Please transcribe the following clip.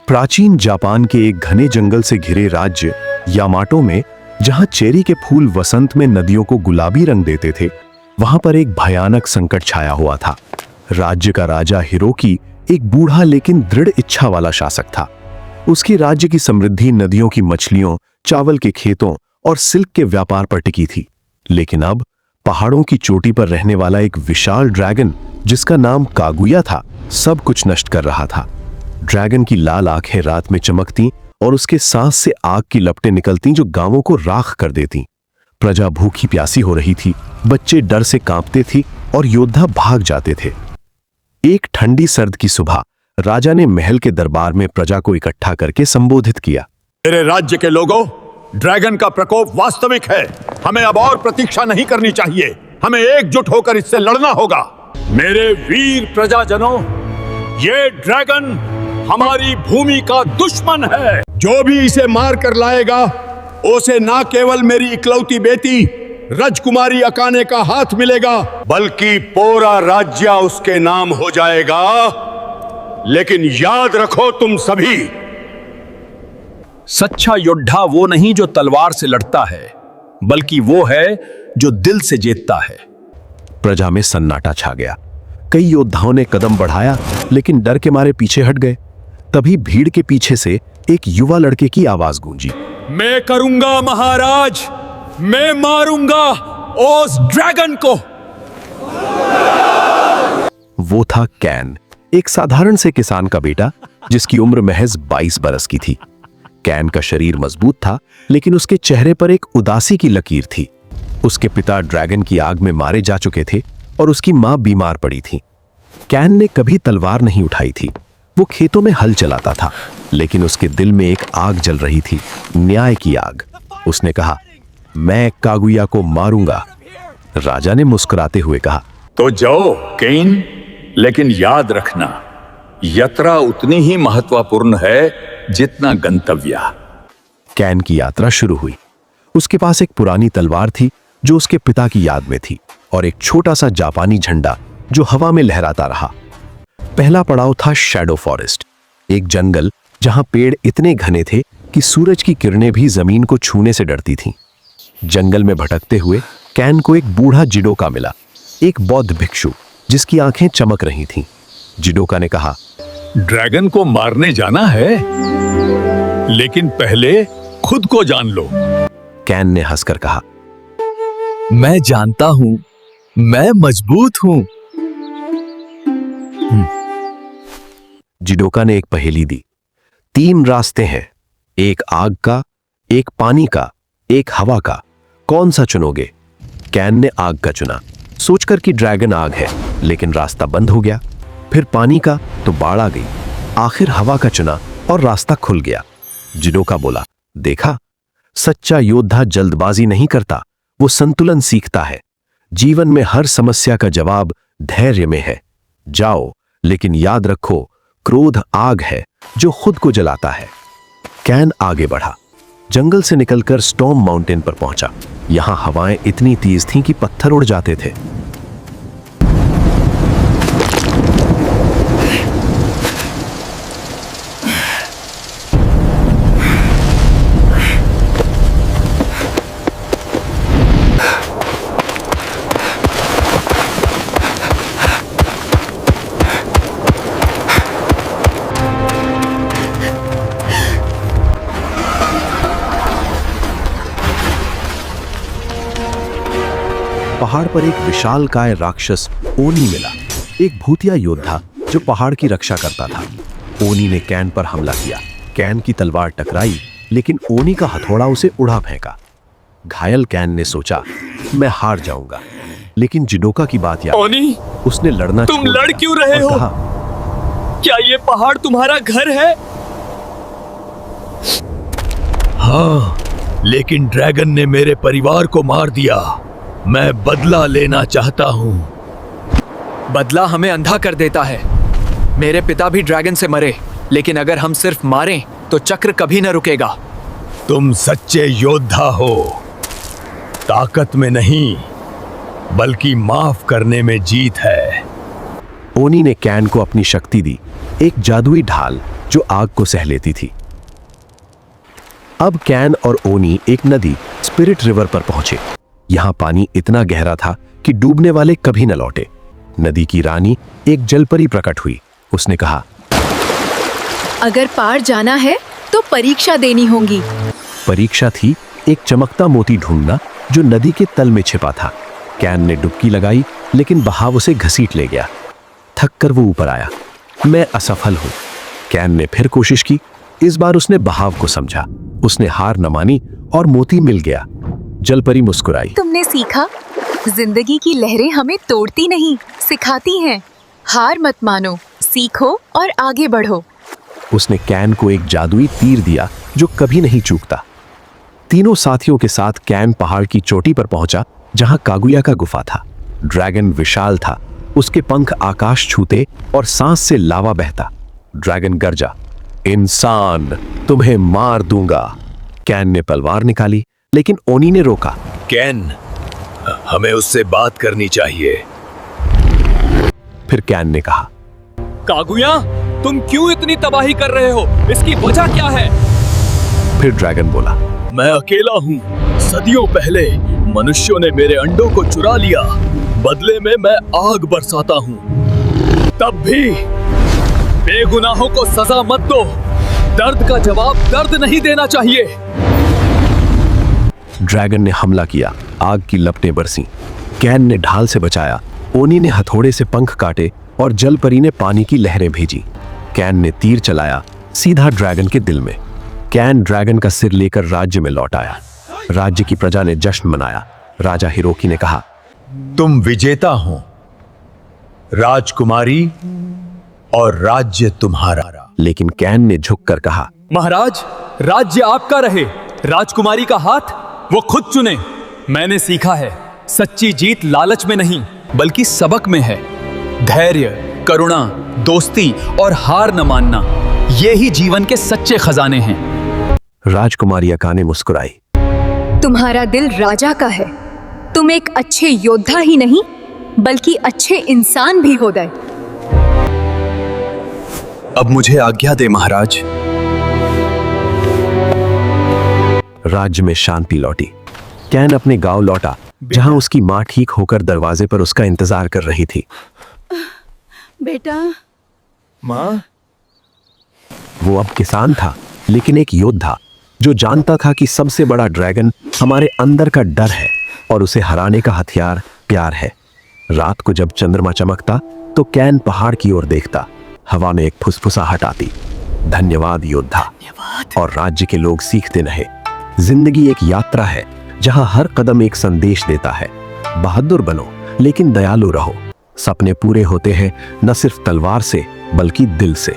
प्राचीन जापान के एक घने जंगल से घिरे राज्य यामाटो में, जहां चेरी के फूल वसंत में नदियों को गुलाबी रंग देते थे, वहां पर एक भयानक संकट छाया हुआ था। राज्य का राजा हिरोकी एक बूढ़ा लेकिन दृढ़ इच्छा वाला शासक था। उसकी राज्य की समृद्धि नदियों की मछलियों, चावल के खेतों और सिल्क के व्यापार पर टिकी थी। लेकिन अब पहाड़ों की चोटी पर रहने वाला एक विशाल ड्रैगन, जिसका नाम कागुया था, सब कुछ नष्ट कर रहा था। ड्रैगन की लाल आंखें रात में चमकती और उसके सांस से आग की लपटें निकलती जो गांवों को राख कर देती। प्रजा भूखी प्यासी हो रही थी, बच्चे डर से कांपते थे और योद्धा भाग जाते थे। एक ठंडी सर्द की सुबह राजा ने महल के दरबार में प्रजा को इकट्ठा करके संबोधित किया। मेरे राज्य के लोगों, ड्रैगन का प्रकोप वास्तविक है। हमें अब और प्रतीक्षा नहीं करनी चाहिए। हमें एकजुट होकर इससे लड़ना होगा। मेरे वीर प्रजाजनों, ये ड्रैगन हमारी भूमि का दुश्मन है। जो भी इसे मार कर लाएगा, उसे ना केवल मेरी इकलौती बेटी राजकुमारी अकाने का हाथ मिलेगा, बल्कि पूरा राज्य उसके नाम हो जाएगा। लेकिन याद रखो तुम सभी, सच्चा योद्धा वो नहीं जो तलवार से लड़ता है, बल्कि वो है जो दिल से जीतता है। प्रजा में सन्नाटा छा गया। कई योद्धाओं ने कदम बढ़ाया, लेकिन डर के मारे पीछे हट गए। तभी भीड़ के पीछे से एक युवा लड़के की आवाज गूंजी। मैं करूंगा महाराज, मैं मारूंगा उस ड्रैगन को। वो था कैन, एक साधारण से किसान का बेटा, जिसकी उम्र महज 22 बरस की थी। कैन का शरीर मजबूत था, लेकिन उसके चेहरे पर एक उदासी की लकीर थी। उसके पिता ड्रैगन की आग में मारे जा चुके थे और उसकी मां बीमार पड़ी थी। कैन ने कभी तलवार नहीं उठाई थी। वो खेतों में हल चलाता था, लेकिन उसके दिल में एक आग जल रही थी, न्याय की आग। उसने कहा, मैं कागुया को मारूंगा। राजा ने मुस्कुराते हुए कहा, तो जाओ केन, लेकिन याद रखना, यात्रा उतनी ही महत्वपूर्ण है जितना गंतव्य। कैन की यात्रा शुरू हुई। उसके पास एक पुरानी तलवार थी जो उसके पिता की याद में थी, और एक छोटा सा जापानी झंडा जो हवा में लहराता रहा। पहला पड़ाव था शैडो फॉरेस्ट, एक जंगल जहां पेड़ इतने घने थे कि सूरज की किरणें भी जमीन को छूने से डरती थीं। जंगल में भटकते हुए कैन को एक बूढ़ा जिडोका मिला, एक बौद्ध भिक्षु जिसकी आंखें चमक रही थीं। जिडोका ने कहा, ड्रैगन को मारने जाना है, लेकिन पहले खुद को जान लो। कैन ने हंसकर कहा, मैं जानता हूं, मैं मजबूत हूं। जिडोका ने एक पहेली दी। 3 रास्ते हैं, एक आग का, एक पानी का, एक हवा का, कौन सा चुनोगे? कैन ने आग का चुना, सोचकर कि ड्रैगन आग है, लेकिन रास्ता बंद हो गया। फिर पानी का, तो बाढ़ आ गई। आखिर हवा का चुना और रास्ता खुल गया। जिडोका बोला, देखा, सच्चा योद्धा जल्दबाजी नहीं करता, वो संतुलन सीखता है। जीवन में हर समस्या का जवाब धैर्य में है। जाओ, लेकिन याद रखो, क्रोध आग है जो खुद को जलाता है। कैन आगे बढ़ा, जंगल से निकलकर स्टॉर्म माउंटेन पर पहुंचा। यहां हवाएं इतनी तेज थीं कि पत्थर उड़ जाते थे। पहाड़ पर एक विशालकाय राक्षस ओनी मिला, एक भूतिया योद्धा जो पहाड़ की रक्षा करता था। ओनी ने कैन पर हमला किया। कैन की तलवार टकराई, लेकिन ओनी का हथौड़ा उसे उड़ा फेंका। घायल कैन ने सोचा, मैं हार जाऊंगा, लेकिन जिडोका की बात याद। ओनी, उसने लड़ना तुम छोड़ लड़ दिया क्यों रहे और हो? कहा, क्या ये पहाड़ तुम्हारा घर है? हाँ, लेकिन ड्रैगन ने मेरे परिवार को मार दिया। मैं बदला लेना चाहता हूं। बदला हमें अंधा कर देता है। मेरे पिता भी ड्रैगन से मरे, लेकिन अगर हम सिर्फ मारें तो चक्र कभी न रुकेगा। तुम सच्चे योद्धा हो, ताकत में नहीं, बल्कि माफ करने में जीत है। ओनी ने कैन को अपनी शक्ति दी, एक जादुई ढाल जो आग को सह लेती थी। अब कैन और ओनी एक नदी स्पिरिट रिवर पर पहुंचे। यहां पानी इतना गहरा था कि डूबने वाले कभी न लौटे। नदी की रानी एक जलपरी प्रकट हुई। उसने कहा, अगर पार जाना है तो परीक्षा देनी होगी। परीक्षा थी एक चमकता मोती ढूंढना जो नदी के तल में छिपा था। कैन ने डुबकी लगाई, लेकिन बहाव उसे घसीट ले गया। थक कर वो ऊपर आया। मैं असफल हूं। कैन ने फिर कोशिश की। इस बार उसने बहाव को समझा। उसने हार न मानी और मोती मिल गया। जलपरी मुस्कुराई। तुमने सीखा, जिंदगी की लहरें हमें तोड़ती नहीं, सिखाती हैं। हार मत मानो, सीखो और आगे बढ़ो। उसने कैन को एक जादुई तीर दिया जो कभी नहीं चूकता। तीनों साथियों के साथ कैन पहाड़ की चोटी पर पहुंचा, जहां कागुया का गुफा था। ड्रैगन विशाल था। उसके पंख आकाश छूते और सांस से लावा बहता। ड्रैगन गरजा, इंसान, तुम्हें मार दूंगा। कैन ने तलवार निकाली, लेकिन ओनी ने रोका। कैन, हमें उससे बात करनी चाहिए। फिर कैन ने कहा, कागुया, तुम क्यों इतनी तबाही कर रहे हो? इसकी वजह क्या है? फिर ड्रैगन बोला, मैं अकेला हूँ। सदियों पहले मनुष्यों ने मेरे अंडों को चुरा लिया। बदले में मैं आग बरसाता हूँ। तब भी बेगुनाहों को सजा मत दो। दर्द का जवाब दर्द नहीं देना चाहिए। ड्रैगन ने हमला किया। आग की लपटें बरसीं। कैन ने ढाल से बचाया। ओनी ने हथौड़े से पंख काटे और जलपरी ने पानी की लहरें भेजी। कैन ने तीर चलाया, सीधा ड्रैगन के दिल में। कैन ड्रैगन का सिर लेकर राज्य में लौट आया। राज्य की प्रजा ने जश्न मनाया। राजा हिरोकी ने कहा, तुम विजेता हो, राजकुमारी, और राज्य तुम्हारा। लेकिन कैन ने झुककर कहा, महाराज, राज्य आपका रहे। राजकुमारी का हाथ वो खुद चुने। मैंने सीखा है, सच्ची जीत लालच में नहीं बल्कि सबक में है। धैर्य, करुणा, दोस्ती और हार न मानना, ये ही जीवन के सच्चे खजाने हैं। राजकुमारी अकाने मुस्कुराई। तुम्हारा दिल राजा का है। तुम एक अच्छे योद्धा ही नहीं बल्कि अच्छे इंसान भी हो गए। अब मुझे आज्ञा दे महाराज। राज्य में शांति लौटी। कैन अपने गांव लौटा, जहां उसकी मां ठीक होकर दरवाजे पर उसका इंतजार कर रही थी। बेटा, माँ, वो अब किसान था, लेकिन एक योद्धा जो जानता था कि सबसे बड़ा ड्रैगन हमारे अंदर का डर है और उसे हराने का हथियार प्यार है। रात को जब चंद्रमा चमकता तो कैन पहाड़ की ओर देखता। हवा में एक फुसफुसाहट आती, धन्यवाद योद्धा। और राज्य के लोग सीखते रहे, जिंदगी एक यात्रा है जहां हर कदम एक संदेश देता है। बहादुर बनो, लेकिन दयालु रहो। सपने पूरे होते हैं न सिर्फ तलवार से बल्कि दिल से।